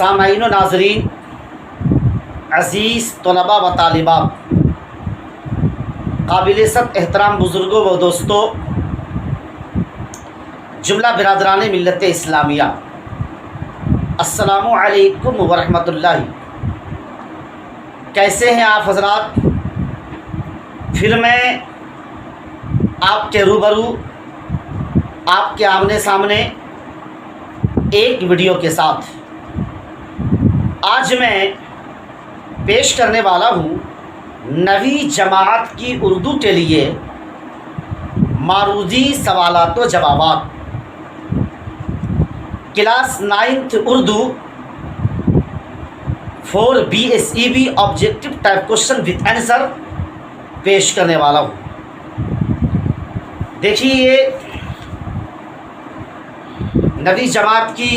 सामाईन व नाज़रीन, अज़ीज़ तलबा व तालिबात, काबिल-ए-सत एहतराम बुज़ुर्गों व दोस्तों, जुमला बिरादरान मिल्लत इस्लामिया, अस्सलामु अलैकुम व रहमतुल्लाहि। कैसे हैं आप हज़रात? फिर मैं आपके रूबरू, आपके आमने सामने एक वीडियो के साथ आज मैं पेश करने वाला हूँ नवी जमात की उर्दू के लिए मारूदी सवालात व जवाबात, class 9th Urdu for BSEB objective type question with answer पेश करने वाला हूँ। देखिए, ये नवी जमात की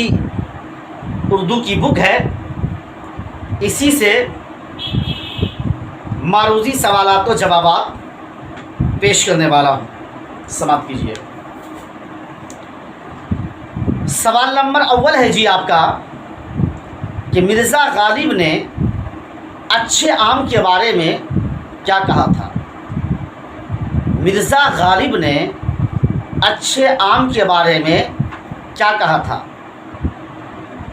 उर्दू की बुक है, इसी से मारूदी सवालात व जवाबात पेश करने वाला हूँ। समाप्त कीजिए। सवाल नंबर अव्वल है जी आपका कि मिर्ज़ा गालिब ने अच्छे आम के बारे में क्या कहा था। मिर्ज़ा गालिब ने अच्छे आम के बारे में क्या कहा था।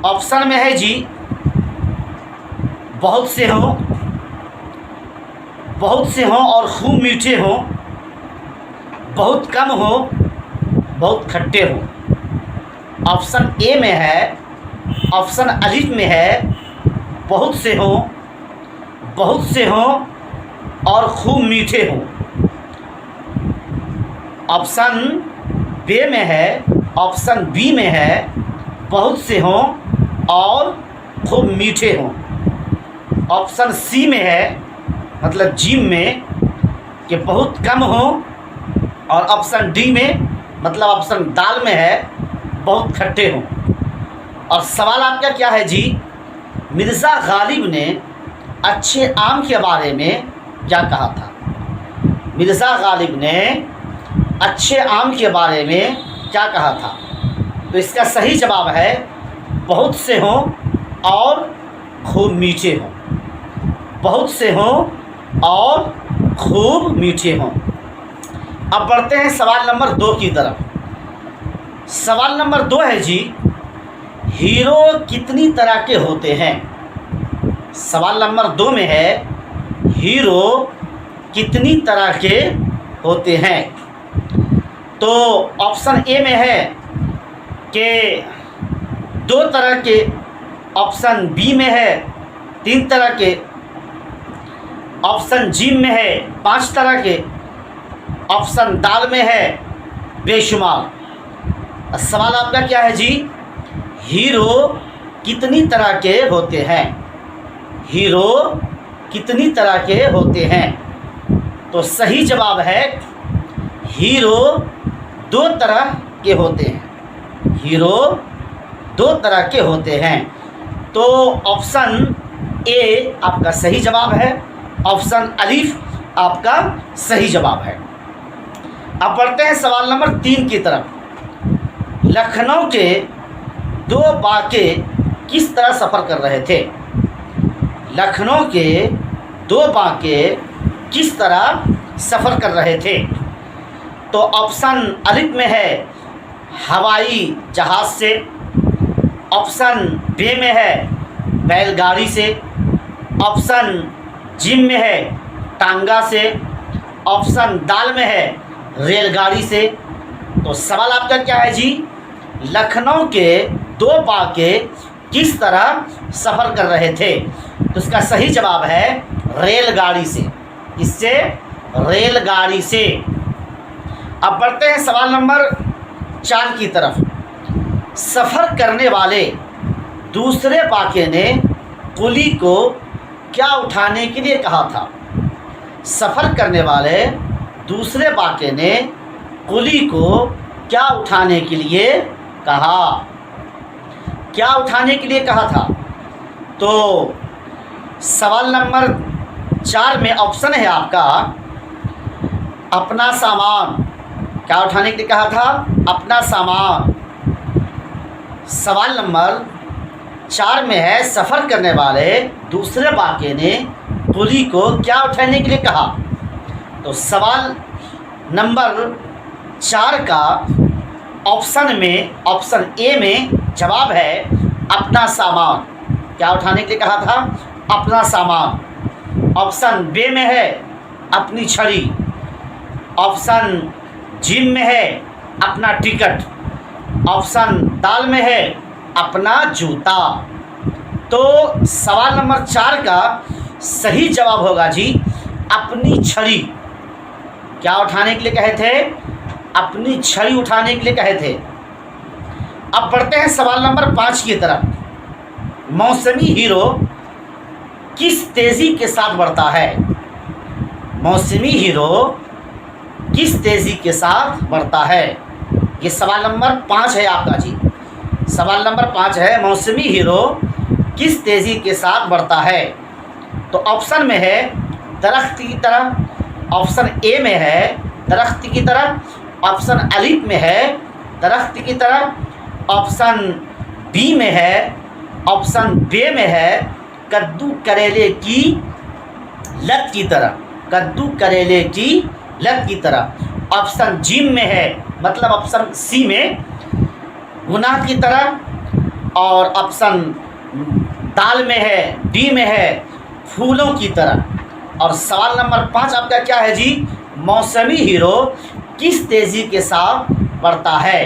ऑप्शन में है जी, बहुत से हों और खूब मीठे हों, बहुत कम हो, बहुत खट्टे हों। ऑप्शन ए में है, ऑप्शन अलिफ में है, बहुत से हों और खूब मीठे हों। ऑप्शन बी में है, ऑप्शन बी में है, बहुत से हों और खूब मीठे हों। ऑप्शन सी में है, मतलब जीम में, कि बहुत कम हो, और ऑप्शन डी में, मतलब ऑप्शन दाल में है, बहुत खट्टे हों। और सवाल आपका क्या है जी? मिर्ज़ा गालिब ने अच्छे आम के बारे में क्या कहा था। मिर्ज़ा गालिब ने अच्छे आम के बारे में क्या कहा था? तो इसका सही जवाब है बहुत से हों और खूब मीठे हों। बहुत से हों और खूब मीठे हों। अब बढ़ते हैं सवाल नंबर 2 की तरफ। सवाल नंबर 2 है जी, हीरो कितनी तरह के होते हैं। सवाल नंबर 2 में है, हीरो कितनी तरह के होते हैं। तो ऑप्शन ए में है कि 2 तरह के, ऑप्शन बी में है 3 तरह के, ऑप्शन जी में है 5 तरह के, ऑप्शन दाल में है बेशुमार। सवाल आपका क्या है जी? हीरो कितनी तरह के होते हैं। हीरो कितनी तरह के होते हैं। तो सही जवाब है हीरो 2 तरह के होते हैं। हीरो 2 तरह के होते हैं। तो ऑप्शन ए आपका सही जवाब है, ऑप्शन अलीफ आपका सही जवाब है। अब बढ़ते हैं सवाल नंबर 3 की तरफ। लखनऊ के 2 बाके किस तरह सफ़र कर रहे थे। लखनऊ के 2 बाके किस तरह सफ़र कर रहे थे। तो ऑप्शन अलिफ में है हवाई जहाज़ से, ऑप्शन बी में है बैलगाड़ी से, ऑप्शन जी में है टांगा से, ऑप्शन दाल में है रेलगाड़ी से। तो सवाल आपका क्या है जी? लखनऊ के 2 बाके किस तरह सफ़र कर रहे थे। तो इसका सही जवाब है रेलगाड़ी से। इससे रेलगाड़ी से। अब बढ़ते हैं सवाल नंबर 4 की तरफ। सफ़र करने वाले दूसरे बाके ने कुली को क्या उठाने के लिए कहा था। सफ़र करने वाले दूसरे बाके ने कुली को क्या उठाने के लिए कहा। क्या उठाने के लिए कहा था। तो सवाल नंबर 4 में ऑप्शन है आपका अपना सामान। क्या उठाने के लिए कहा था? अपना सामान। सवाल नंबर 4 में है सफ़र करने वाले दूसरे बाके ने कुली को क्या उठाने के लिए कहा। तो सवाल नंबर 4 का ऑप्शन ए में जवाब है अपना सामान। क्या उठाने के लिए कहा था? अपना सामान। ऑप्शन बी में है अपनी छड़ी। ऑप्शन जी में है अपना टिकट। ऑप्शन दाल में है अपना जूता। तो सवाल नंबर 4 का सही जवाब होगा जी अपनी छड़ी। क्या उठाने के लिए कहे थे? अपनी छड़ी उठाने के लिए कहे थे। अब बढ़ते हैं सवाल नंबर 5 की तरफ। मौसमी हीरो किस तेज़ी के साथ बढ़ता है? मौसमी हीरो किस तेज़ी के साथ बढ़ता है? ये सवाल नंबर 5 है आपका जी। सवाल नंबर 5 है मौसमी हीरो किस तेज़ी के साथ बढ़ता है। तो ऑप्शन में है दरख्त की तरह। ऑप्शन ए में है दरख्त की तरह। ऑप्शन अलिफ में है दरख्त की तरह। ऑप्शन बी में है, ऑप्शन बे में है कद्दू करेले की लत की तरह। कद्दू करेले की लत की तरह। ऑप्शन जी में है, मतलब ऑप्शन सी में गुनाह की तरह। और ऑप्शन दाल में है, डी में है फूलों की तरह। और सवाल नंबर 5 आपका क्या है जी? मौसमी हीरो किस तेज़ी के साथ बढ़ता है?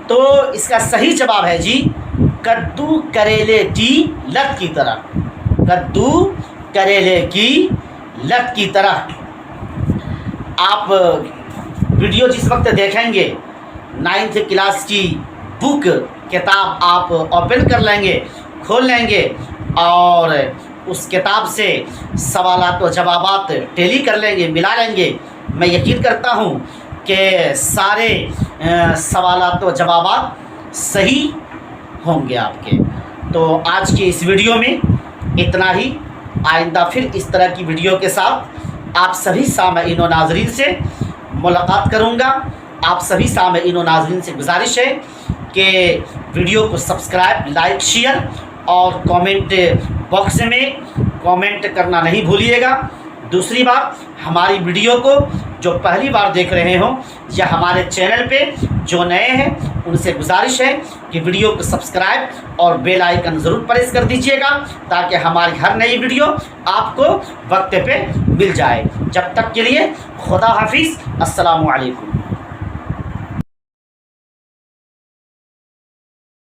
तो इसका सही जवाब है जी कद्दू करेले की लत की तरह। कद्दू करेले की लत की तरह। आप वीडियो जिस वक्त देखेंगे 9th क्लास की बुक किताब आप ओपन कर लेंगे, खोल लेंगे और उस किताब से सवालात व जवाबात टैली कर लेंगे, मिला लेंगे। मैं यकीन करता हूँ कि सारे सवालात व जवाबात सही होंगे आपके। तो आज की इस वीडियो में इतना ही। आइंदा फिर इस तरह की वीडियो के साथ आप सभी सामईन व नाज़रीन से मुलाकात करूँगा। आप सभी सामईन व नाज़रीन से गुजारिश है कि वीडियो को सब्सक्राइब, लाइक, शेयर और कमेंट बॉक्स में कमेंट करना नहीं भूलिएगा। दूसरी बात, हमारी वीडियो को जो पहली बार देख रहे हो या हमारे चैनल पे जो नए हैं उनसे गुजारिश है कि वीडियो को सब्सक्राइब और बेल आइकन ज़रूर प्रेस कर दीजिएगा ताकि हमारी हर नई वीडियो आपको वक्त पे मिल जाए। जब तक के लिए खुदा हाफिज़। अस्सलामु अलैकुम।